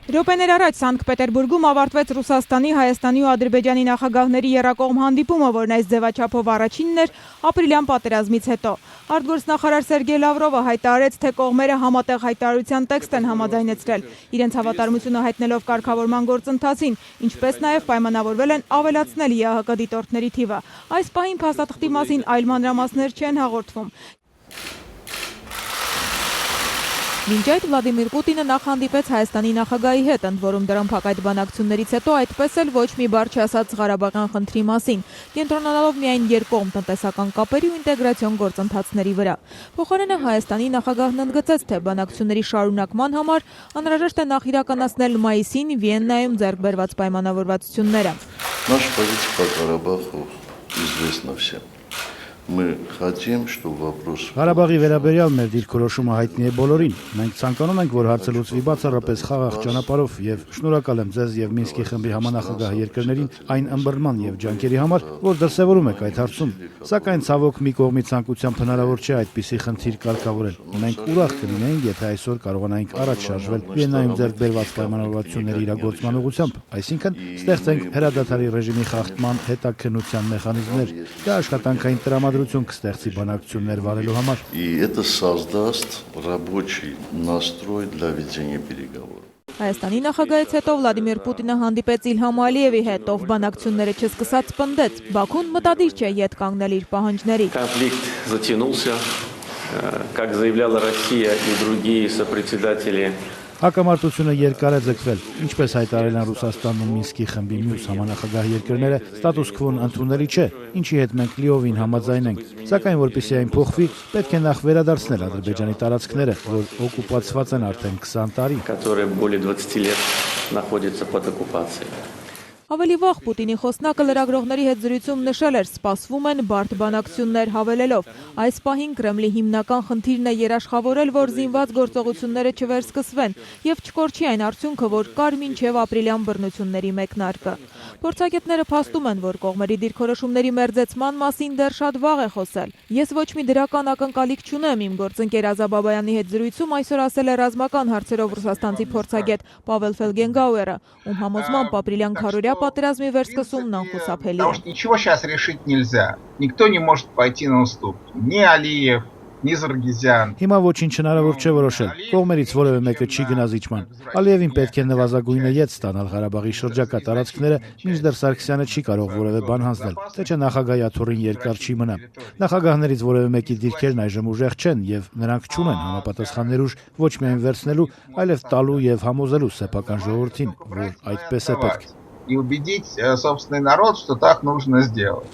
Րոպեներ առաջ Սանկտ Պետերբուրգում ավարտվեց Ռուսաստանի, Հայաստանի ու Ադրբեջանի նախագահների եռակողմ հանդիպումը, որն այս ձևաչափով առաջինն էր ապրիլյան պատերազմից հետո։ Արտգործնախարար Սերգեյ Լավրովը հայտարարեց, թե կողմերը համատեղ հայտարարության տեքստ են համաձայնեցրել, իրենց հավատարմությունը հայտնելով կարգավորման գործընթացին, ինչպես նաև պայմանավորվել են ավելացնել ԵԱՀԿ դիտորդների թիվը։ Այս պահին փաստաթղթի մասին այլ մանրամասներ չեն հաղորդվում։ Մինչ այդ Վլադիմիր Պուտինը նախ հանդիպեց Հայաստանի նախագահի հետ, ընդ որում դրամփակ այդ բանակցություններից հետո այդպես էլ ոչ մի բառ չասաց Ղարաբաղյան խնդրի մասին, կենտրոնանալով միայն երկկողմ տնտեսական կապերի ու ինտեգրացիոն գործընթացների վրա։ Փոխարենը Հայաստանի նախագահն ընդգծեց, թե բանակցությունների շարունակման համար անհրաժեշտ է նախ իրականացնել մայիսին Վիեննայում ձեռք բերված պայմանավորվածությունները։ Наша позиция по Карабаху известна всем. Мы хотим, чтобы вопрос... Ղարաբաղի վերաբերյալ մեր դիրքորոշումը հայտնի է բոլորին։ Մենք ցանկանում ենք, որ հարցը լուծվի բացառապես խաղաղ ճանապարհով եւ շնորհակալ եմ ձեզ եւ Մինսկի խմբի համանախագահ երկրներին այն ըմբռնման եւ ջանքերի համար, որ դրսեւորում եք այդ հարցում։ Սակայն ցավոք մի կողմի ցանկությամբ հնարավոր չէ այդպիսի խնդիր կարգավորել։ Մենք ուրախ կլինեինք, եթե այսօր կարողանայինք առաջ շարժվել Վիեննայում ձեռք բերված պայմանավորվածությունների իրագործման ուղղությամբ, այսինքն ստեղծենք հրադադարի ռեժիմի խախտման հետաքննության մեխանիզմներ, դա աշխատանքային տրամադրություն կստեղծի բանակցություններ վարելու համար։ И это создаст рабочий настрой для ведения переговоров. Հայաստանի նախագահից հետո Վլադիմիր Պուտինը հանդիպեց Իլհամ Ալիևի հետ, ով բանակցությունները չսկսած պնդեց, Բաքուն մտադիր չէ ետ կանգնել իր պահանջների։ Конфликт затянулся, как заявляла Россия и другие сопредседатели. Հակամարտությունը երկար է ձգվել, ինչպես հայտարարել են Ռուսաստանն ու Մինսկի խմբի մյուս համանախագահ երկրները, ստատուս քվոն ընդունելի չէ, ինչի հետ մենք լիովին համաձայն ենք։ Սակայն որպեսզի այն փոխվի, պետք է նախ վերադարձնել Ադրբեջանի տարածքները, որ օկուպացված են արդեն 20 տարի։ Которые более 20 лет находятся под оккупацией. Ավելի վաղ Պուտինի խոսնակը լրագրողների հետ զրույցում նշել էր, սպասվում են բարդ բանակցություններ, հավելելով. այս պահին Կրեմլի հիմնական խնդիրն է երաշխավորել, որ զինված գործողությունները չվերսկսվեն եւ չկորչի այն արդյունքը, որ կար մինչեւ ապրիլյան բռնությունների մեկնարկը։ Փորձագետները փաստում են, որ կողմերի դիրքորոշումների մերձեցման մասին դեռ շատ վաղ է խոսել։ Ես ոչ մի դրական ակնկալիք չունեմ, իմ գործընկեր Ազա Բաբայանի հետ զրույցում այսօր ասել է ռազմական հարցերով ռուսաստանցի փորձագետ Պավել Ֆելգենգաուերը, ում համոզմամբ ապրիլյան քարորյա պատերազմի վերսկսումն անխուսափելի է։ Ничего сейчас решить нельзя. Никто не может пойти на уступки. Ни Алиев, ни Заргизян. Հիմա ոչինչ հնարավոր չէ որոշել։ Կողմերից որևէ մեկը չի գնա զիջման։ Ալիևին պետք է նվազագույնը ետ ստանալ Ղարաբաղի շրջակա տարածքները, մինչդեռ Սարգսյանը չի կարող որևէ բան հանձնել, թե չէ նախագահի աթոռին երկար չի մնա։ Նախագահներից որևէ մեկի դիրքերն այժմ ուժեղ չեն եւ նրանք չունեն համապատասխան ներուժ ոչ միայն վերցնելու, այլև տալու եւ համոզելու սեփական ժողովրդին, որ այդպես է պետք։ И убедить собственный народ, что так нужно сделать.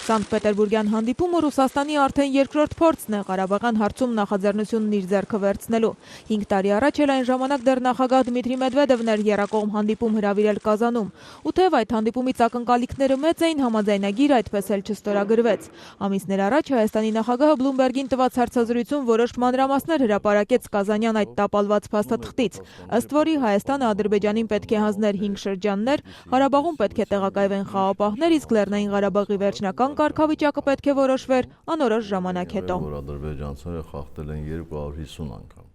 Սանկտ Պետերբուրգյան հանդիպումը Ռուսաստանի արդեն երկրորդ փորձն է Ղարաբաղյան հարցում նախաձեռնությունն իր ձեռքը վերցնելու։ 5 տարի առաջ էլ այն ժամանակ դեռ նախագահ Դմիտրի Մեդվեդևն էր եռակողմ հանդիպում հրավիրել Կազանում։ Ու թեև այդ հանդիպումից ակնկալիքները մեծ էին, համաձայնագիր այդպես էլ չստորագրվեց։ Ամիսներ առաջ Հայաստանի նախագահը Բլումբերգին տված հարցազրույցում որոշ մանրամասներ հրապարակեց Կազանյան այդ տապալված փաստաթղթից, ըստ որի Հայաստանը Ադրբեջանին պետք է հանձներ 5 շրջաններ, Ղարաբաղում պետք է տեղակայվեն խաղապահներ, իսկ Լեռնային Ղարաբաղի վերջնական կարգավիճակը պետք է որոշվեր անորոշ ժամանակ հետո։ Ադրբեջանցիները խախտել են 250 անգամ։